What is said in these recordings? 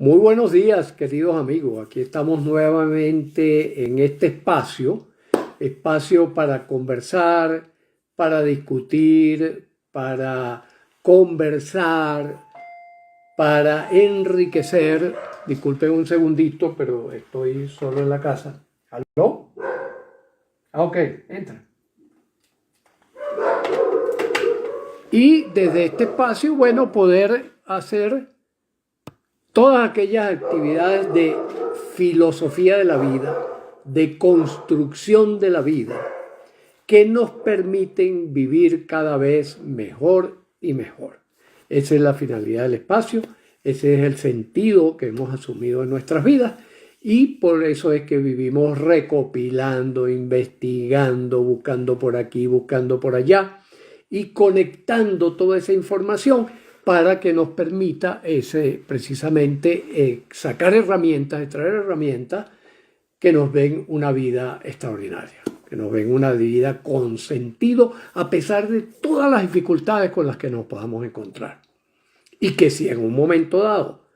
Muy buenos días, queridos amigos. Aquí estamos nuevamente en este espacio para conversar, para discutir, para conversar, para enriquecer. Disculpen un segundito, pero estoy solo en la casa. ¿Aló? Ok, entra. Y desde este espacio, bueno, poder hacer todas aquellas actividades de filosofía de la vida, de construcción de la vida, que nos permiten vivir cada vez mejor y mejor. Esa es la finalidad del espacio, ese es el sentido que hemos asumido en nuestras vidas y por eso es que vivimos recopilando, investigando, buscando por aquí, buscando por allá y conectando toda esa información para que nos permita precisamente sacar herramientas, extraer herramientas que nos den una vida extraordinaria, que nos den una vida con sentido a pesar de todas las dificultades con las que nos podamos encontrar. Y que si en un momento dado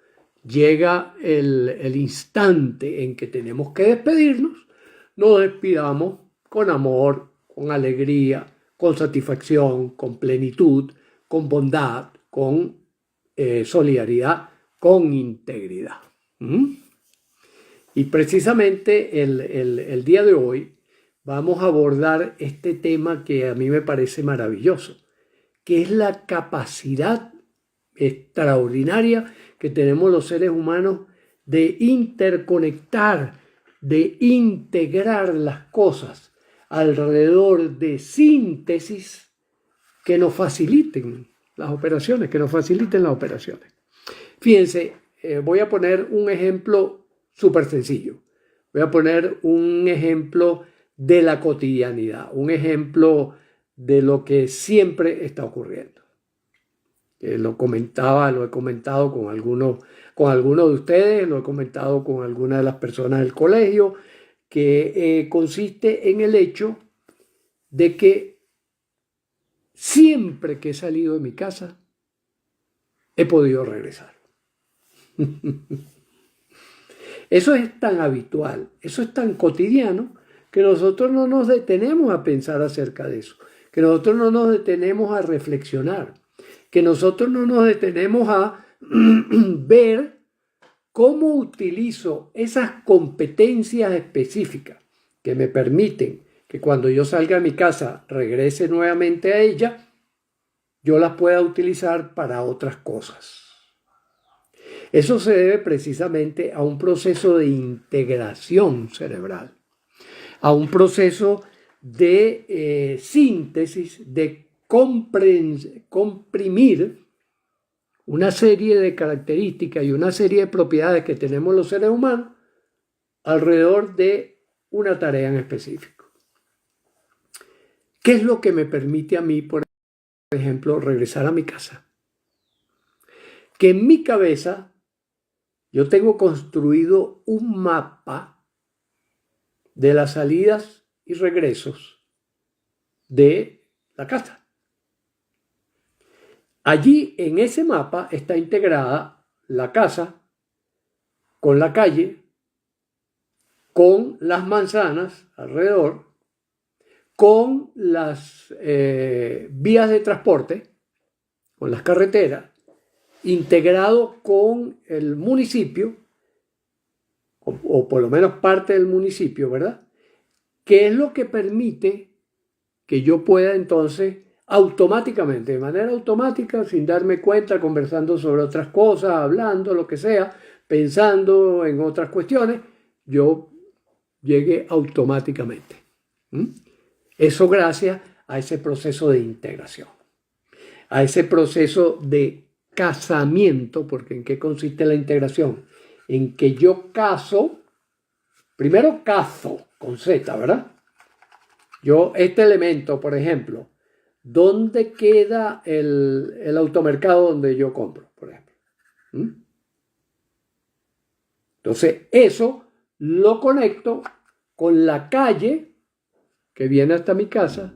llega el instante en que tenemos que despedirnos, nos despidamos con amor, con alegría, con satisfacción, con plenitud, con bondad, con solidaridad, con integridad. Y precisamente el día de hoy vamos a abordar este tema que a mí me parece maravilloso, que es la capacidad extraordinaria que tenemos los seres humanos de interconectar, de integrar las cosas alrededor de síntesis que nos faciliten las operaciones, que nos faciliten las operaciones. Fíjense, voy a poner un ejemplo súper sencillo. Voy a poner un ejemplo de la cotidianidad, un ejemplo de lo que siempre está ocurriendo. Lo he comentado con algunos de ustedes, lo he comentado con algunas de las personas del colegio, que consiste en el hecho de que siempre que he salido de mi casa, he podido regresar. Eso es tan habitual, eso es tan cotidiano, que nosotros no nos detenemos a pensar acerca de eso, que nosotros no nos detenemos a reflexionar, que nosotros no nos detenemos a ver cómo utilizo esas competencias específicas que me permiten que cuando yo salga de mi casa regrese nuevamente a ella, yo las pueda utilizar para otras cosas. Eso se debe precisamente a un proceso de integración cerebral, a un proceso de síntesis, de comprimir una serie de características y una serie de propiedades que tenemos los seres humanos alrededor de una tarea en específico. ¿Qué es lo que me permite a mí, por ejemplo, regresar a mi casa? Que en mi cabeza yo tengo construido un mapa de las salidas y regresos de la casa. Allí en ese mapa está integrada la casa con la calle, con las manzanas alrededor, con las vías de transporte, con las carreteras, integrado con el municipio, o por lo menos parte del municipio, ¿verdad? Que es lo que permite que yo pueda entonces automáticamente, de manera automática, sin darme cuenta, conversando sobre otras cosas, hablando, lo que sea, pensando en otras cuestiones, yo llegue automáticamente. Eso gracias a ese proceso de integración, a ese proceso de casamiento, porque ¿en qué consiste la integración? En que yo caso, primero cazo con Z, ¿verdad? Yo, este elemento, por ejemplo, ¿dónde queda el automercado donde yo compro, por ejemplo? Entonces, eso lo conecto con la calle que viene hasta mi casa,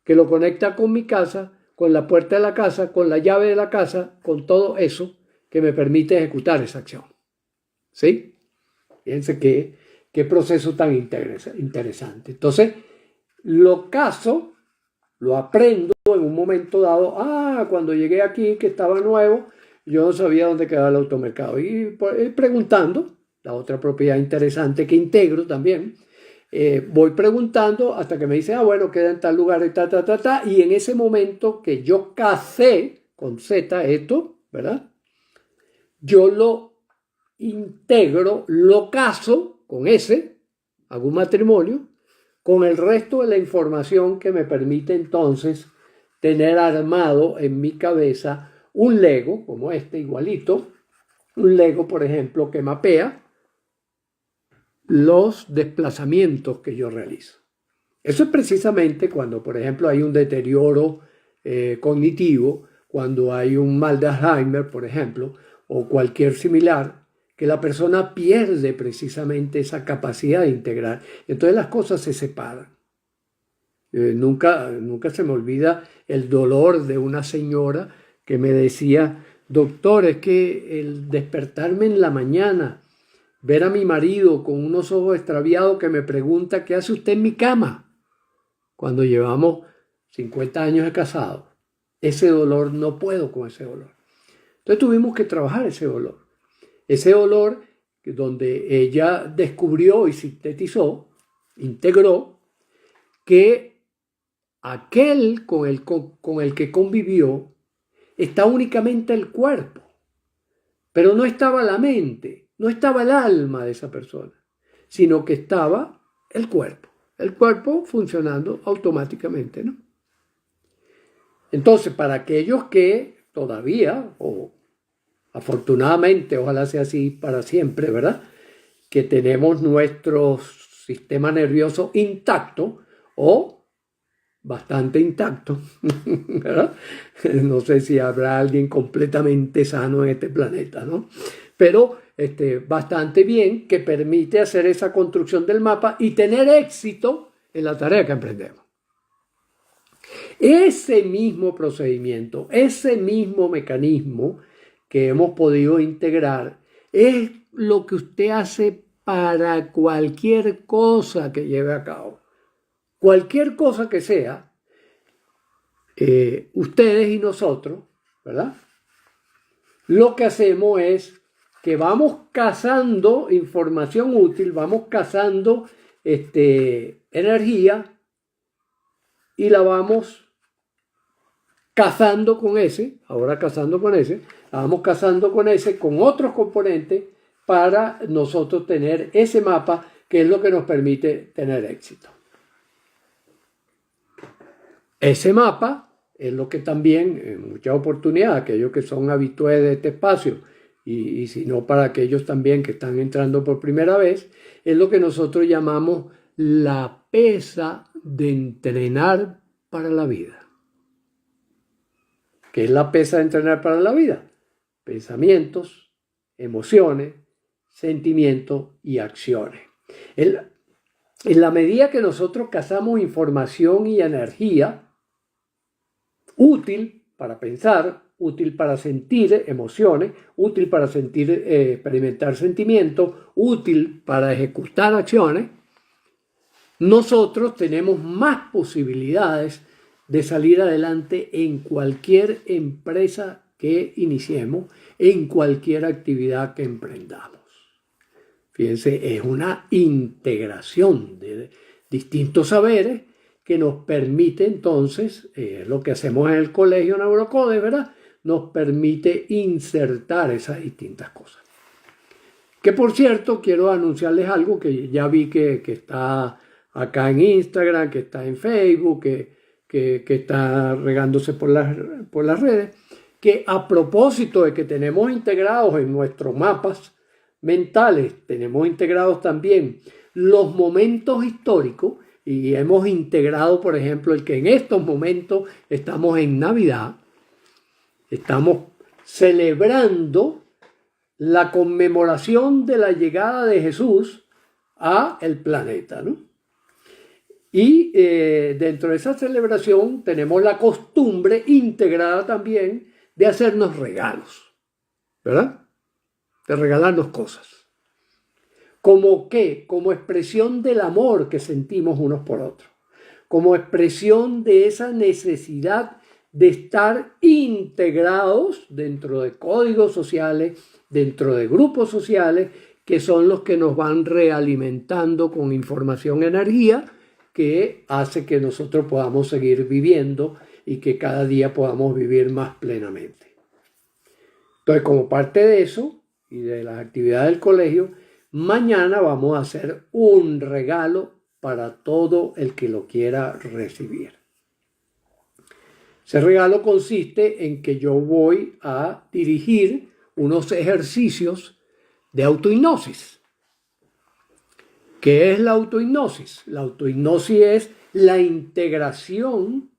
que lo conecta con mi casa, con la puerta de la casa, con la llave de la casa, con todo eso que me permite ejecutar esa acción. ¿sí? Fíjense qué proceso tan interesante. Entonces, lo caso, lo aprendo en un momento dado. Cuando llegué aquí, que estaba nuevo, yo no sabía dónde quedaba el automercado. Y preguntando, la otra propiedad interesante que integro también, voy preguntando hasta que me dice, bueno, queda en tal lugar y y en ese momento que yo casé con Z esto, ¿verdad? Yo lo integro, lo caso con S, hago un matrimonio, con el resto de la información que me permite entonces tener armado en mi cabeza un Lego, como este igualito, un Lego, por ejemplo, que mapea los desplazamientos que yo realizo. Eso es precisamente cuando, por ejemplo, hay un deterioro cognitivo, cuando hay un mal de Alzheimer, por ejemplo, o cualquier similar, que la persona pierde precisamente esa capacidad de integrar. Entonces las cosas se separan. Nunca se me olvida el dolor de una señora que me decía, doctor, es que el despertarme en la mañana, ver a mi marido con unos ojos extraviados que me pregunta, ¿qué hace usted en mi cama? Cuando llevamos 50 años de casado, ese dolor, no puedo con ese dolor. Entonces tuvimos que trabajar ese dolor. Ese dolor donde ella descubrió y sintetizó, integró, que aquel con el que convivió está únicamente el cuerpo, pero no estaba la mente, no estaba el alma de esa persona, sino que estaba el cuerpo funcionando automáticamente, ¿no? Entonces, para aquellos que todavía, o afortunadamente, ojalá sea así para siempre, ¿verdad?, que tenemos nuestro sistema nervioso intacto o bastante intacto, ¿verdad? No sé si habrá alguien completamente sano en este planeta, ¿no? Pero bastante bien, que permite hacer esa construcción del mapa y tener éxito en la tarea que emprendemos. Ese mismo procedimiento, ese mismo mecanismo que hemos podido integrar es lo que usted hace para cualquier cosa que lleve a cabo. Cualquier cosa que sea, ustedes y nosotros, ¿verdad? Lo que hacemos es que vamos cazando información útil, vamos cazando energía y la vamos cazando con con otros componentes para nosotros tener ese mapa que es lo que nos permite tener éxito. Ese mapa es lo que también, en muchas oportunidades, aquellos que son habituales de este espacio, y si no para aquellos también que están entrando por primera vez, es lo que nosotros llamamos la pesa de entrenar para la vida. ¿Qué es la pesa de entrenar para la vida? Pensamientos, emociones, sentimientos y acciones. En la medida que nosotros cazamos información y energía útil para pensar, útil para sentir emociones, útil para experimentar sentimientos, útil para ejecutar acciones, nosotros tenemos más posibilidades de salir adelante en cualquier empresa que iniciemos, en cualquier actividad que emprendamos. Fíjense, es una integración de distintos saberes que nos permite entonces, lo que hacemos en el colegio Neurocodes, ¿verdad?, nos permite insertar esas distintas cosas. Que por cierto, quiero anunciarles algo que ya vi que está acá en Instagram, que está en Facebook, que está regándose por las redes, que a propósito de que tenemos integrados en nuestros mapas mentales, tenemos integrados también los momentos históricos, y hemos integrado, por ejemplo, el que en estos momentos estamos en Navidad, estamos celebrando la conmemoración de la llegada de Jesús a el planeta, ¿no? Y dentro de esa celebración tenemos la costumbre integrada también de hacernos regalos, ¿verdad? De regalarnos cosas. ¿Como qué? Como expresión del amor que sentimos unos por otros, como expresión de esa necesidad de estar integrados dentro de códigos sociales, dentro de grupos sociales, que son los que nos van realimentando con información, energía, que hace que nosotros podamos seguir viviendo y que cada día podamos vivir más plenamente. Entonces, como parte de eso y de las actividades del colegio, mañana vamos a hacer un regalo para todo el que lo quiera recibir. Ese regalo consiste en que yo voy a dirigir unos ejercicios de autohipnosis. ¿Qué es la autohipnosis? La autohipnosis es la integración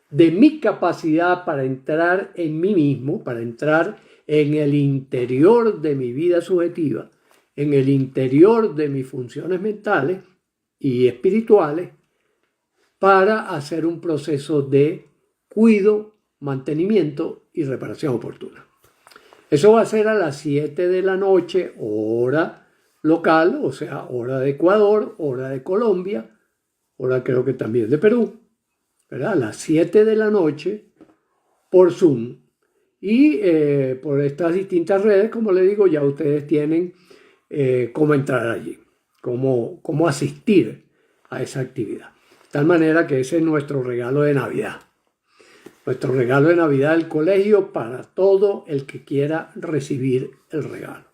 de mi capacidad para entrar en mí mismo, para entrar en el interior de mi vida subjetiva, en el interior de mis funciones mentales y espirituales, para hacer un proceso de cuidado, mantenimiento y reparación oportuna. Eso va a ser a las 7 de la noche, hora local, o sea, hora de Ecuador, hora de Colombia, hora creo que también de Perú, ¿verdad? A las 7 de la noche por Zoom. Y por estas distintas redes, como les digo, ya ustedes tienen cómo entrar allí, cómo asistir a esa actividad. De tal manera que ese es nuestro regalo de Navidad. Nuestro regalo de Navidad del colegio para todo el que quiera recibir el regalo.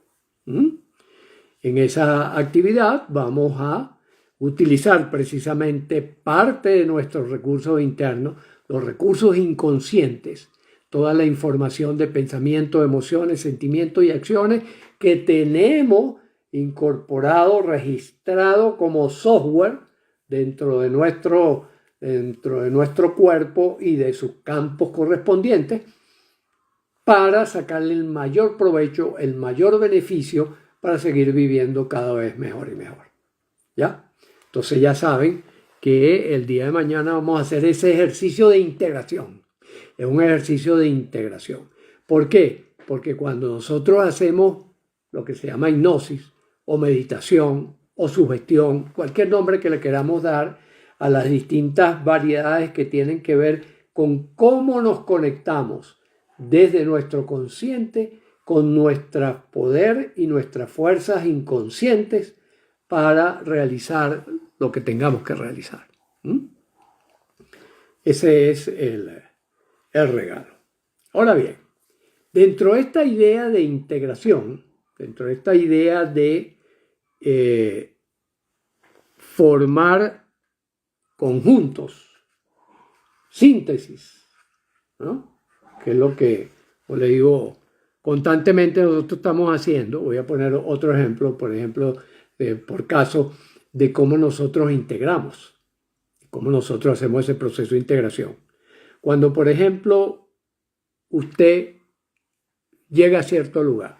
En esa actividad vamos a utilizar precisamente parte de nuestros recursos internos, los recursos inconscientes, toda la información de pensamientos, emociones, sentimientos y acciones que tenemos incorporado, registrado como software dentro de nuestro cuerpo y de sus campos correspondientes, para sacarle el mayor provecho, el mayor beneficio, para seguir viviendo cada vez mejor y mejor. ¿Ya? Entonces ya saben que el día de mañana vamos a hacer ese ejercicio de integración. Es un ejercicio de integración. ¿Por qué? Porque cuando nosotros hacemos lo que se llama hipnosis o meditación o sugestión, cualquier nombre que le queramos dar a las distintas variedades que tienen que ver con cómo nos conectamos desde nuestro consciente con nuestro poder y nuestras fuerzas inconscientes para realizar lo que tengamos que realizar. Ese es el regalo. Ahora bien, dentro de esta idea de integración, dentro de esta idea de formar conjuntos, síntesis, ¿no? Que es lo que, como le digo, constantemente nosotros estamos haciendo. Voy a poner otro ejemplo, por caso, de cómo nosotros integramos, cómo nosotros hacemos ese proceso de integración. Cuando, por ejemplo, usted llega a cierto lugar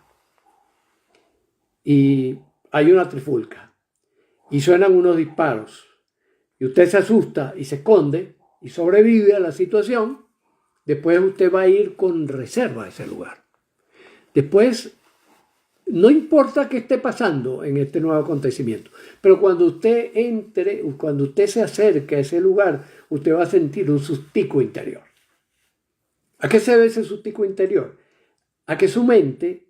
y hay una trifulca y suenan unos disparos y usted se asusta y se esconde y sobrevive a la situación, después usted va a ir con reserva a ese lugar. Después, no importa qué esté pasando en este nuevo acontecimiento, pero cuando usted entre, cuando usted se acerque a ese lugar, usted va a sentir un sustico interior. ¿A qué se debe ese sustico interior? A que su mente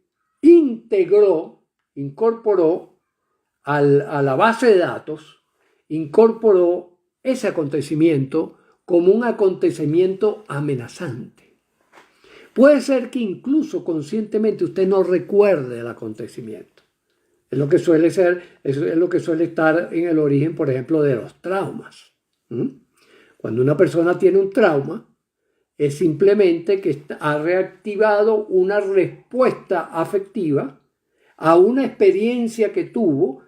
incorporó a la base de datos, incorporó ese acontecimiento como un acontecimiento amenazante. Puede ser que incluso conscientemente usted no recuerde el acontecimiento. Es lo que suele ser, es lo que suele estar en el origen, por ejemplo, de los traumas. Cuando una persona tiene un trauma, es simplemente que ha reactivado una respuesta afectiva a una experiencia que tuvo,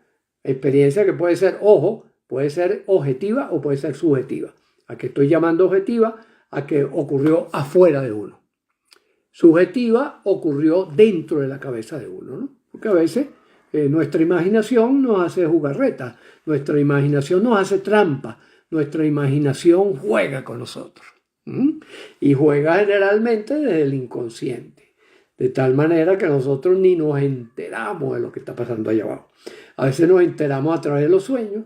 experiencia que puede ser, ojo, puede ser objetiva o puede ser subjetiva. ¿A qué estoy llamando objetiva? A que ocurrió afuera de uno. Subjetiva ocurrió dentro de la cabeza de uno, ¿no? Porque a veces nuestra imaginación nos hace jugarreta, nuestra imaginación nos hace trampa, nuestra imaginación juega con nosotros. Y juega generalmente desde el inconsciente, de tal manera que nosotros ni nos enteramos de lo que está pasando allá abajo. A veces nos enteramos a través de los sueños,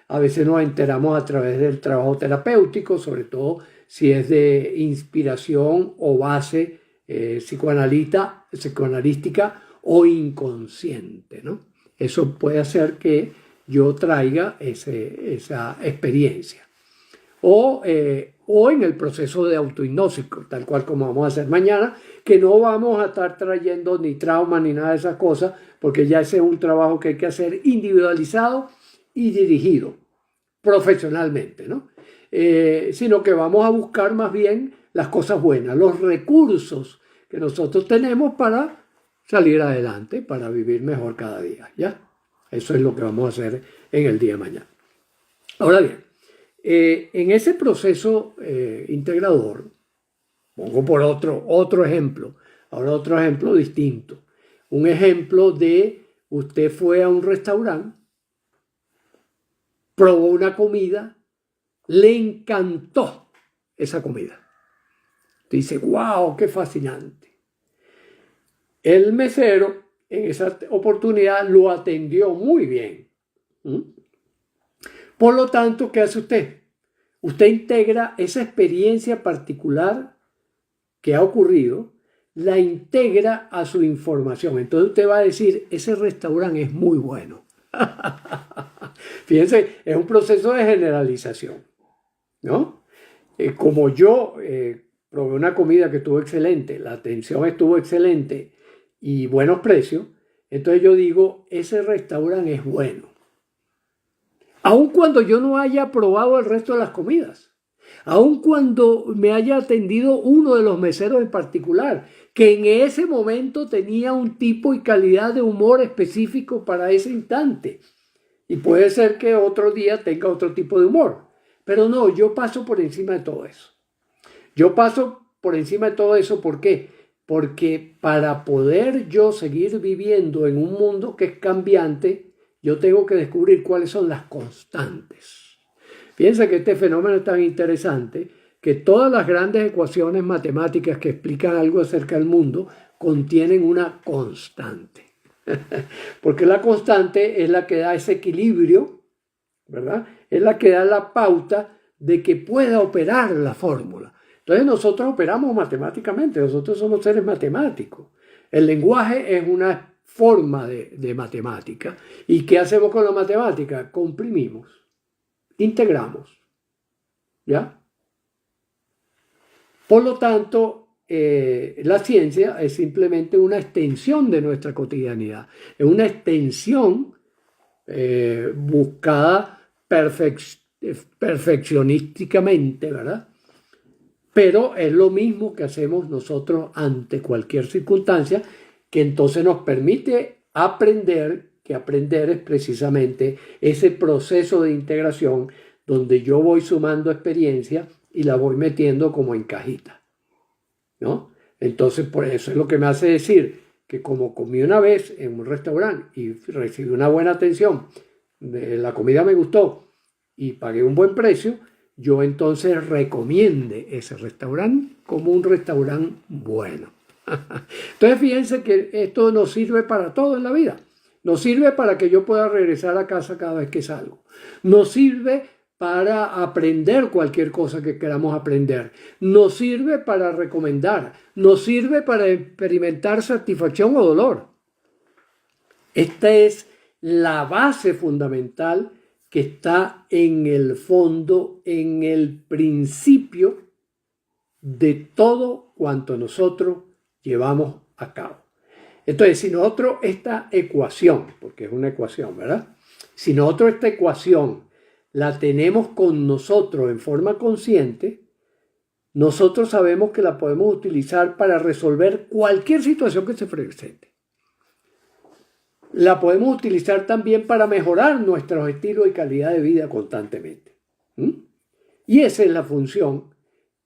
a veces nos enteramos a través del trabajo terapéutico, sobre todo si es de inspiración o base psicoanalística o inconsciente, ¿no? Eso puede hacer que yo traiga esa experiencia. O en el proceso de autohipnosis, tal cual como vamos a hacer mañana, que no vamos a estar trayendo ni trauma ni nada de esas cosas, porque ya ese es un trabajo que hay que hacer individualizado y dirigido profesionalmente, ¿no? Sino que vamos a buscar más bien las cosas buenas, los recursos que nosotros tenemos para salir adelante, para vivir mejor cada día, ¿ya? Eso es lo que vamos a hacer en el día de mañana. Ahora bien, en ese proceso integrador, pongo por otro ejemplo, ahora otro ejemplo distinto. Un ejemplo de usted fue a un restaurante, probó una comida, le encantó esa comida. Dice, wow, qué fascinante. El mesero en esa oportunidad lo atendió muy bien. Por lo tanto, ¿qué hace usted? Usted integra esa experiencia particular que ha ocurrido, la integra a su información. Entonces usted va a decir, ese restaurante es muy bueno. Fíjense, es un proceso de generalización, ¿no? Como yo probé una comida que estuvo excelente, la atención estuvo excelente y buenos precios, entonces yo digo, ese restaurante es bueno. Aun cuando yo no haya probado el resto de las comidas, aun cuando me haya atendido uno de los meseros en particular, que en ese momento tenía un tipo y calidad de humor específico para ese instante. Y puede ser que otro día tenga otro tipo de humor. Pero no, yo paso por encima de todo eso. Yo paso por encima de todo eso, ¿por qué? Porque para poder yo seguir viviendo en un mundo que es cambiante, yo tengo que descubrir cuáles son las constantes. Fíjense que este fenómeno es tan interesante que todas las grandes ecuaciones matemáticas que explican algo acerca del mundo contienen una constante. Porque la constante es la que da ese equilibrio, ¿verdad? Es la que da la pauta de que pueda operar la fórmula. Entonces nosotros operamos matemáticamente, nosotros somos seres matemáticos. El lenguaje es una forma de matemática. ¿Y qué hacemos con la matemática? Comprimimos, integramos, ¿ya? Por lo tanto, la ciencia es simplemente una extensión de nuestra cotidianidad, es una extensión buscada perfeccionísticamente, ¿verdad? Pero es lo mismo que hacemos nosotros ante cualquier circunstancia, que entonces nos permite aprender, que aprender es precisamente ese proceso de integración donde yo voy sumando experiencia y la voy metiendo como en cajita, ¿no? Entonces, por eso es lo que me hace decir que como comí una vez en un restaurante y recibí una buena atención, la comida me gustó y pagué un buen precio, yo entonces recomiende ese restaurante como un restaurante bueno. Entonces, fíjense que esto nos sirve para todo en la vida. Nos sirve para que yo pueda regresar a casa cada vez que salgo. Nos sirve para aprender cualquier cosa que queramos aprender. Nos sirve para recomendar. Nos sirve para experimentar satisfacción o dolor. Esta es la base fundamental que está en el fondo, en el principio de todo cuanto nosotros llevamos a cabo. Entonces, si nosotros esta ecuación, porque es una ecuación, ¿verdad? Si nosotros esta ecuación la tenemos con nosotros en forma consciente, nosotros sabemos que la podemos utilizar para resolver cualquier situación que se presente. La podemos utilizar también para mejorar nuestros estilos y calidad de vida constantemente. Y esa es la función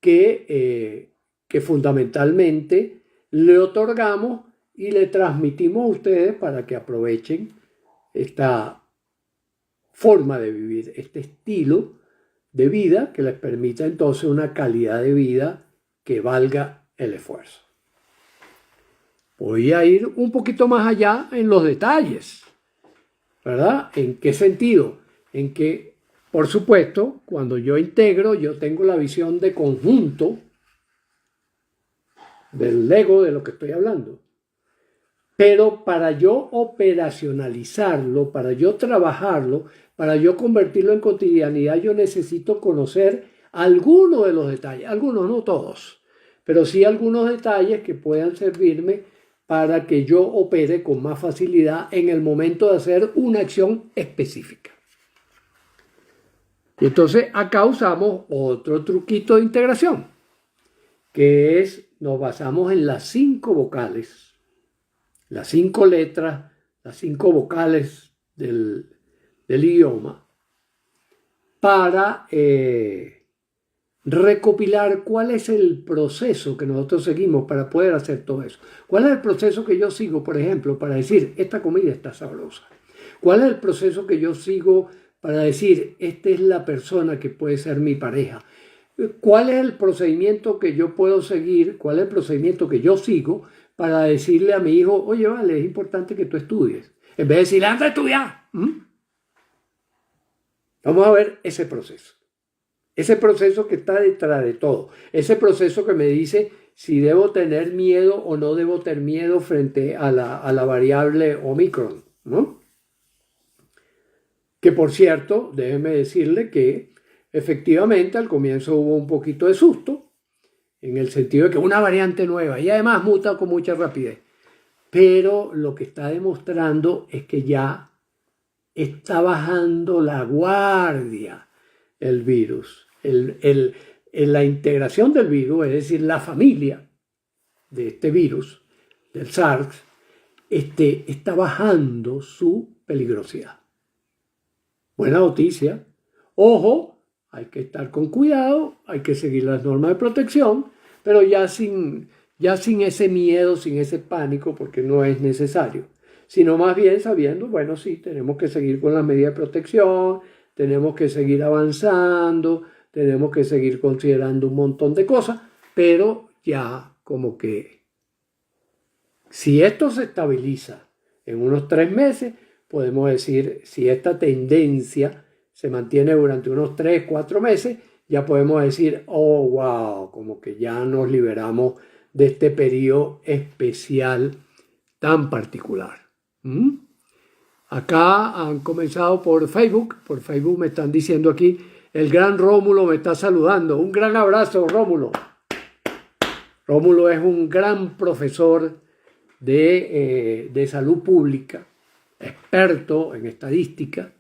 que fundamentalmente le otorgamos y le transmitimos a ustedes para que aprovechen esta forma de vivir, este estilo de vida que les permita entonces una calidad de vida que valga el esfuerzo. voy a ir un poquito más allá en los detalles, ¿verdad? ¿En qué sentido? En que, por supuesto, cuando yo integro, yo tengo la visión de conjunto del Lego de lo que estoy hablando. Pero para yo operacionalizarlo, para yo trabajarlo, para yo convertirlo en cotidianidad, yo necesito conocer algunos de los detalles, algunos, no todos, pero sí algunos detalles que puedan servirme para que yo opere con más facilidad en el momento de hacer una acción específica. Y entonces acá usamos otro truquito de integración, que es, nos basamos en las 5 vocales, las 5 letras, las 5 vocales del idioma, para recopilar cuál es el proceso que nosotros seguimos para poder hacer todo eso. ¿Cuál es el proceso que yo sigo, por ejemplo, para decir, esta comida está sabrosa? ¿Cuál es el proceso que yo sigo para decir, esta es la persona que puede ser mi pareja? ¿Cuál es el procedimiento que yo puedo seguir? ¿Cuál es el procedimiento que yo sigo para decirle a mi hijo, oye, vale, es importante que tú estudies? En vez de decirle, anda a estudiar. Vamos a ver ese proceso. Ese proceso que está detrás de todo. Ese proceso que me dice si debo tener miedo o no debo tener miedo frente a la variable Omicron, ¿no? Que por cierto, déjeme decirle que efectivamente al comienzo hubo un poquito de susto, en el sentido de que una variante nueva y además muta con mucha rapidez. Pero lo que está demostrando es que ya está bajando la guardia el virus. La integración del virus, es decir, la familia de este virus, del SARS, está bajando su peligrosidad. Buena noticia. Ojo, hay que estar con cuidado, hay que seguir las normas de protección, pero ya sin ese miedo, sin ese pánico, porque no es necesario, sino más bien sabiendo, bueno, sí, tenemos que seguir con las medidas de protección, tenemos que seguir avanzando, tenemos que seguir considerando un montón de cosas, pero ya como que si esto se estabiliza en unos 3 meses, podemos decir, si esta tendencia se mantiene durante unos 3, 4 meses, ya podemos decir, oh, wow, como que ya nos liberamos de este periodo especial tan particular. Acá han comenzado por Facebook me están diciendo aquí, el gran Rómulo me está saludando. Un gran abrazo, Rómulo. Rómulo es un gran profesor de salud pública, experto en estadística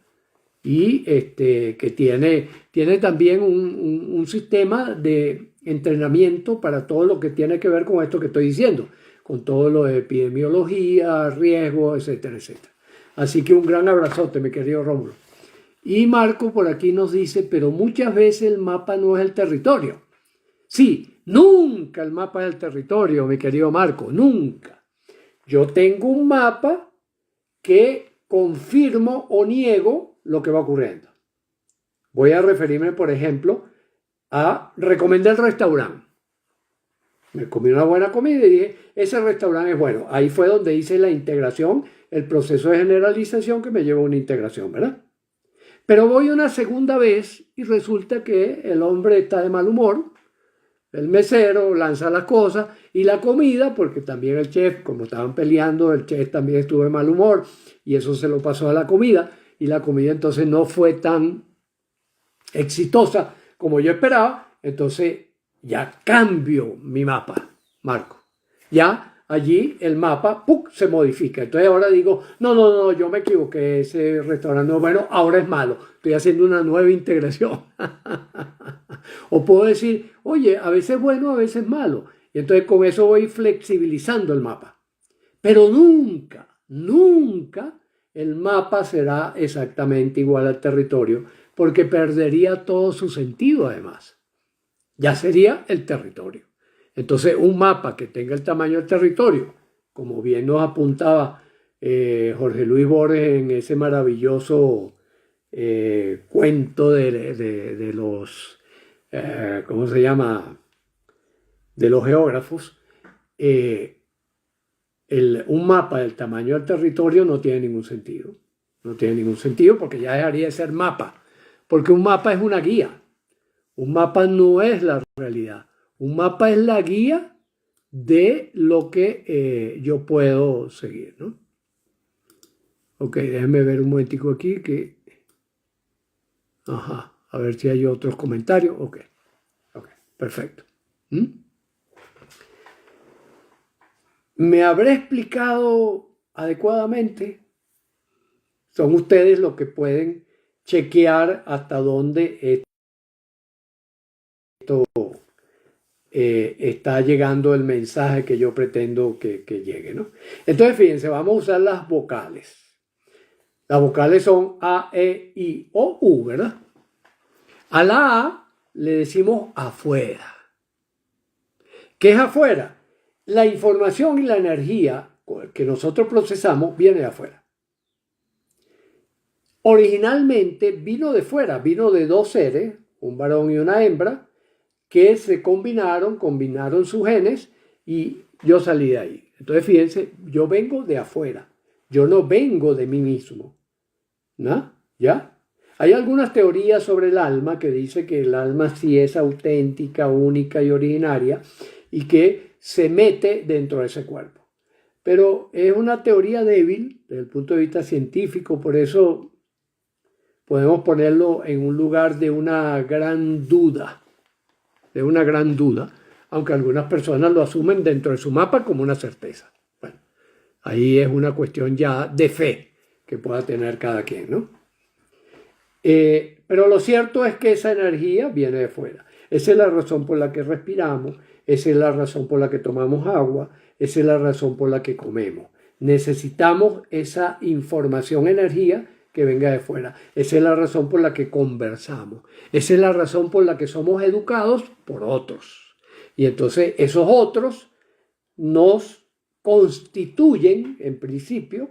y que tiene también un sistema de entrenamiento para todo lo que tiene que ver con esto que estoy diciendo, con todo lo de epidemiología, riesgo, etcétera, etcétera. Así que un gran abrazote, mi querido Rómulo. Y Marco por aquí nos dice, pero muchas veces el mapa no es el territorio. Sí, nunca el mapa es el territorio, mi querido Marco, nunca. Yo tengo un mapa que confirmo o niego lo que va ocurriendo. Voy a referirme, por ejemplo, a recomendar el restaurante. Me comí una buena comida y dije, ese restaurante es bueno. Ahí fue donde hice la integración, el proceso de generalización que me llevó a una integración, ¿verdad? Pero voy una segunda vez y resulta que el hombre está de mal humor, el mesero lanza las cosas y la comida, porque también el chef, como estaban peleando, el chef también estuvo de mal humor y eso se lo pasó a la comida y la comida entonces no fue tan exitosa como yo esperaba, entonces ya cambio mi mapa, Marco. Ya allí el mapa ¡puc!, se modifica. Entonces ahora digo, no, yo me equivoqué, ese restaurante no es bueno, ahora es malo. Estoy haciendo una nueva integración. O puedo decir, oye, a veces es bueno, a veces es malo. Y entonces con eso voy flexibilizando el mapa. Pero nunca el mapa será exactamente igual al territorio, porque perdería todo su sentido además. Ya sería el territorio. Entonces, un mapa que tenga el tamaño del territorio, como bien nos apuntaba Jorge Luis Borges en ese maravilloso cuento de los, ¿cómo se llama?, de los geógrafos, un mapa del tamaño del territorio no tiene ningún sentido. No tiene ningún sentido porque ya dejaría de ser mapa. Porque un mapa es una guía. Un mapa no es la realidad. Un mapa es la guía de lo que yo puedo seguir, ¿no? Ok, déjenme ver un momentico aquí que... Ajá, a ver si hay otros comentarios. Ok, perfecto. ¿Me habré explicado adecuadamente? Son ustedes los que pueden chequear hasta dónde esto está llegando el mensaje que yo pretendo que llegue, ¿no? Entonces, fíjense, vamos a usar las vocales. Las vocales son A, E, I, O, U, ¿verdad? A la A le decimos afuera. ¿Qué es afuera? La información y la energía que nosotros procesamos viene de afuera. Originalmente vino de fuera, vino de dos seres, un varón y una hembra, que se combinaron sus genes y yo salí de ahí. Entonces fíjense, yo vengo de afuera, yo no vengo de mí mismo. ¿No? ¿Ya? Hay algunas teorías sobre el alma que dice que el alma sí es auténtica, única y originaria y que se mete dentro de ese cuerpo. Pero es una teoría débil desde el punto de vista científico, por eso podemos ponerlo en un lugar de una gran duda, aunque algunas personas lo asumen dentro de su mapa como una certeza. Bueno, ahí es una cuestión ya de fe que pueda tener cada quien, ¿no? Pero lo cierto es que esa energía viene de fuera. Esa es la razón por la que respiramos, esa es la razón por la que tomamos agua, esa es la razón por la que comemos. Necesitamos esa información, energía que venga de fuera. Esa es la razón por la que conversamos. Esa es la razón por la que somos educados por otros. Y entonces esos otros nos constituyen, en principio,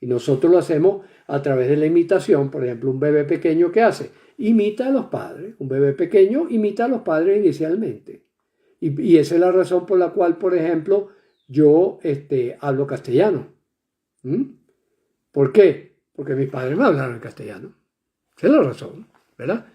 y nosotros lo hacemos a través de la imitación. Por ejemplo, un bebé pequeño, ¿qué hace? Imita a los padres. Un bebé pequeño imita a los padres inicialmente. Y esa es la razón por la cual, por ejemplo, yo hablo castellano. ¿Por qué? Porque mis padres me hablaron en castellano. Esa es la razón, ¿verdad?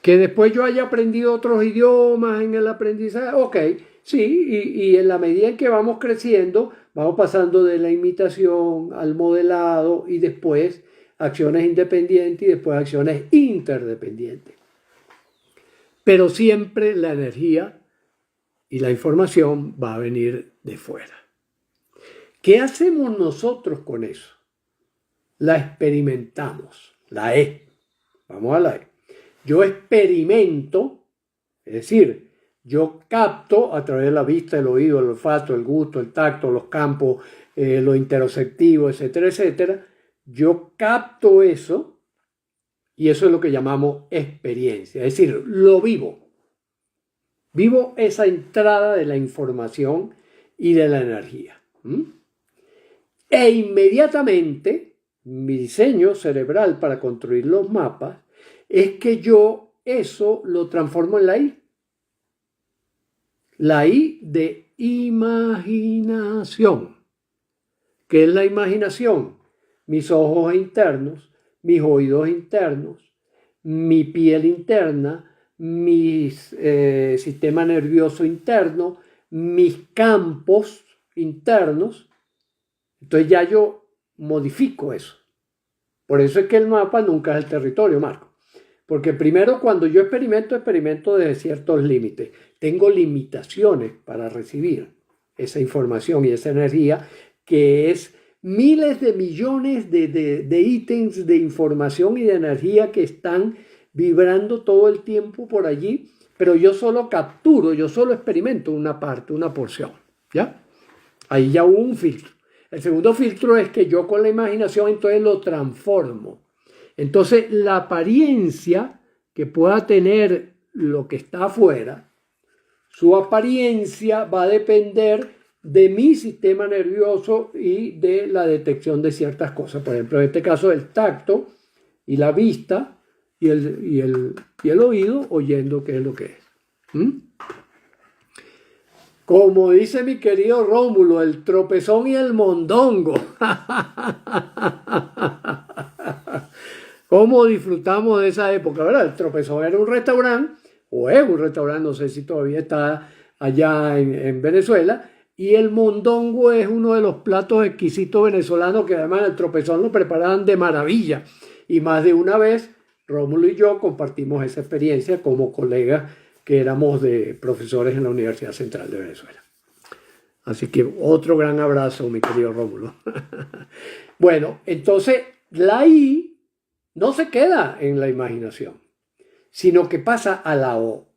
Que después yo haya aprendido otros idiomas en el aprendizaje, ok, sí, y en la medida en que vamos creciendo, vamos pasando de la imitación al modelado y después acciones independientes y después acciones interdependientes. Pero siempre la energía y la información va a venir de fuera. ¿Qué hacemos nosotros con eso? La experimentamos, la E. Vamos a la E. Yo experimento, es decir, yo capto a través de la vista, el oído, el olfato, el gusto, el tacto, los campos, lo interoceptivo, etcétera, etcétera. Yo capto eso y eso es lo que llamamos experiencia, es decir, lo vivo. Vivo esa entrada de la información y de la energía. E inmediatamente mi diseño cerebral para construir los mapas es que yo eso lo transformo en la I. La I de imaginación. ¿Qué es la imaginación? Mis ojos internos, mis oídos internos, mi piel interna, mi sistema nervioso interno, mis campos internos. Entonces ya yo modifico eso. Por eso es que el mapa nunca es el territorio, Marco. Porque primero cuando yo experimento desde ciertos límites. Tengo limitaciones para recibir esa información y esa energía que es miles de millones de ítems de información y de energía que están vibrando todo el tiempo por allí, pero yo solo capturo, yo solo experimento una parte, una porción, ¿ya? Ahí ya hubo un filtro. El segundo filtro es que yo con la imaginación entonces lo transformo. Entonces la apariencia que pueda tener lo que está afuera, su apariencia va a depender de mi sistema nervioso y de la detección de ciertas cosas. Por ejemplo, en este caso el tacto y la vista y el oído oyendo qué es lo que es. Como dice mi querido Rómulo, el tropezón y el mondongo. ¿Cómo disfrutamos de esa época, verdad? El tropezón era un restaurante, o es un restaurante, no sé si todavía está allá en Venezuela, y el mondongo es uno de los platos exquisitos venezolanos que además el tropezón lo preparaban de maravilla. Y más de una vez, Rómulo y yo compartimos esa experiencia como colegas que éramos de profesores en la Universidad Central de Venezuela. Así que otro gran abrazo, mi querido Rómulo. Bueno, entonces la I no se queda en la imaginación, sino que pasa a la O.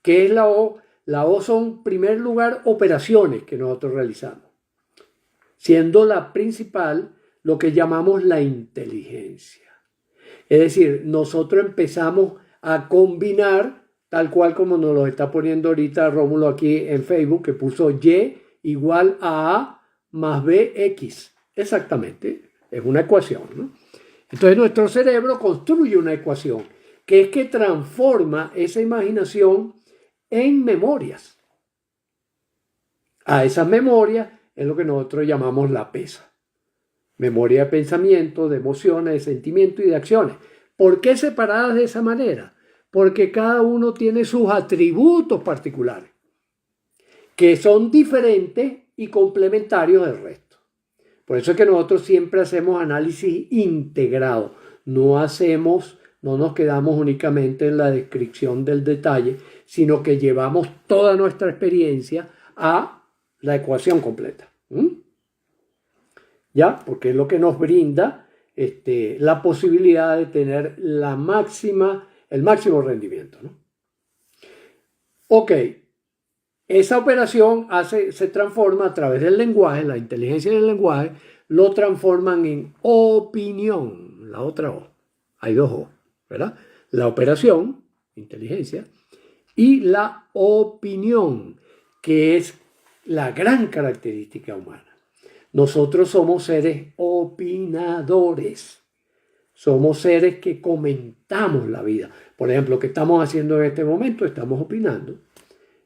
¿Qué es la O? La O son, en primer lugar, operaciones que nosotros realizamos, siendo la principal lo que llamamos la inteligencia. Es decir, nosotros empezamos a combinar, tal cual como nos lo está poniendo ahorita Rómulo aquí en Facebook, que puso Y igual a A más BX. Exactamente, es una ecuación, ¿no? Entonces nuestro cerebro construye una ecuación que es que transforma esa imaginación en memorias. A esas memorias es lo que nosotros llamamos la PESA. Memoria de pensamiento, de emociones, de sentimientos y de acciones. ¿Por qué separadas de esa manera? Porque cada uno tiene sus atributos particulares, que son diferentes y complementarios del resto. Por eso es que nosotros siempre hacemos análisis integrado. No nos quedamos únicamente en la descripción del detalle, sino que llevamos toda nuestra experiencia a la ecuación completa. ¿Ya? Porque es lo que nos brinda la posibilidad de tener el máximo rendimiento, ¿no? Ok. Esa operación se transforma a través del lenguaje, la inteligencia del lenguaje, lo transforman en opinión, la otra O. Hay dos O, ¿verdad? La operación, inteligencia, y la opinión, que es la gran característica humana. Nosotros somos seres opinadores. Somos seres que comentamos la vida. Por ejemplo, ¿qué estamos haciendo en este momento? Estamos opinando.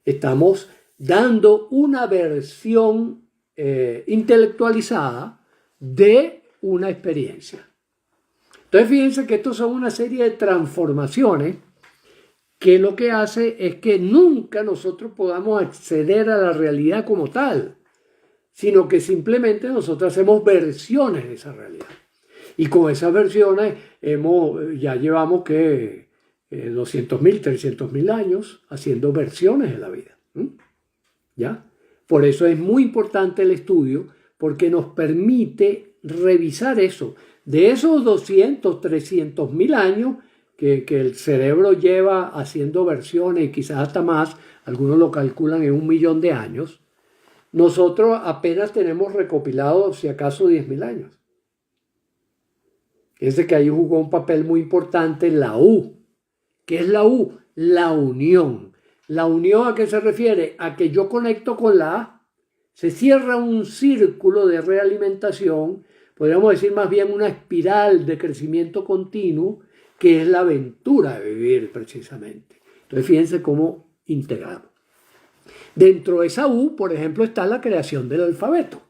Estamos dando una versión intelectualizada de una experiencia. Entonces fíjense que estos son una serie de transformaciones que lo que hace es que nunca nosotros podamos acceder a la realidad como tal, sino que simplemente nosotros hacemos versiones de esa realidad. Y con esas versiones ya llevamos 200.000, 300.000 años haciendo versiones de la vida. ¿Ya? Por eso es muy importante el estudio, porque nos permite revisar eso. De esos 200, 300.000 años que el cerebro lleva haciendo versiones, y quizás hasta más, algunos lo calculan en 1 millón de años, nosotros apenas tenemos recopilado, si acaso, 10.000 años. Fíjense que ahí jugó un papel muy importante la U. ¿Qué es la U? La unión. ¿La unión a qué se refiere? A que yo conecto con la A. Se cierra un círculo de realimentación, podríamos decir más bien una espiral de crecimiento continuo, que es la aventura de vivir precisamente. Entonces fíjense cómo integramos. Dentro de esa U, por ejemplo, está la creación del alfabeto.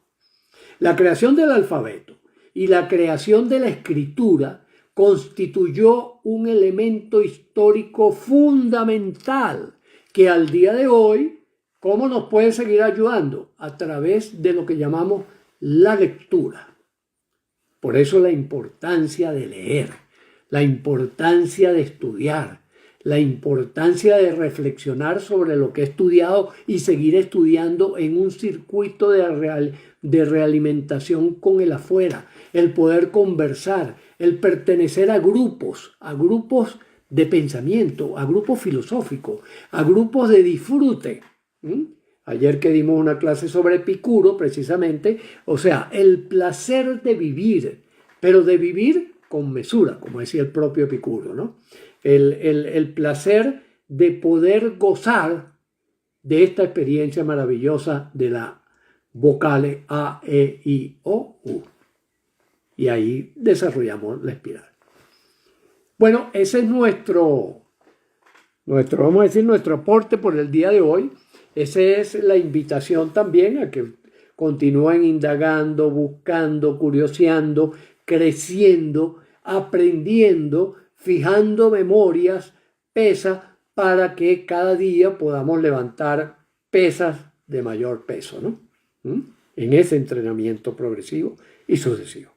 La creación del alfabeto y la creación de la escritura constituyó un elemento histórico fundamental que al día de hoy, ¿cómo nos puede seguir ayudando? A través de lo que llamamos la lectura. Por eso la importancia de leer, la importancia de estudiar, la importancia de reflexionar sobre lo que he estudiado y seguir estudiando en un circuito de realimentación con el afuera, el poder conversar, el pertenecer a grupos de pensamiento, a grupos filosóficos, a grupos de disfrute. Ayer que dimos una clase sobre Epicuro, precisamente, o sea, el placer de vivir, pero de vivir con mesura, como decía el propio Epicuro, ¿no? El placer de poder gozar de esta experiencia maravillosa de las vocales A, E, I, O, U. Y ahí desarrollamos la espiral. Bueno, ese es nuestro, vamos a decir, nuestro aporte por el día de hoy. Esa es la invitación también a que continúen indagando, buscando, curioseando, creciendo, aprendiendo, fijando memorias, pesas, para que cada día podamos levantar pesas de mayor peso, ¿no? En ese entrenamiento progresivo y sucesivo.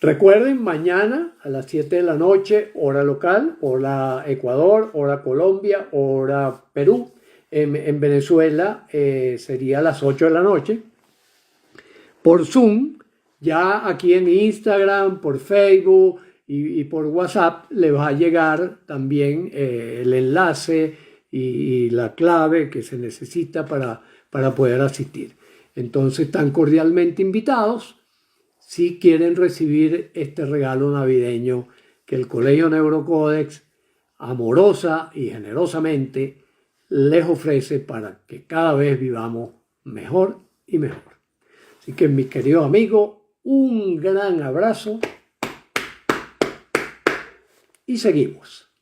Recuerden, mañana a las 7 de la noche, hora local, hora Ecuador, hora Colombia, hora Perú. En Venezuela sería a las 8 de la noche. Por Zoom, ya aquí en Instagram, por Facebook y por WhatsApp le va a llegar también el enlace y la clave que se necesita para poder asistir. Entonces, están cordialmente invitados si quieren recibir este regalo navideño que el Colegio Neurocódex amorosa y generosamente les ofrece para que cada vez vivamos mejor y mejor. Así que, mis queridos amigos, un gran abrazo y seguimos.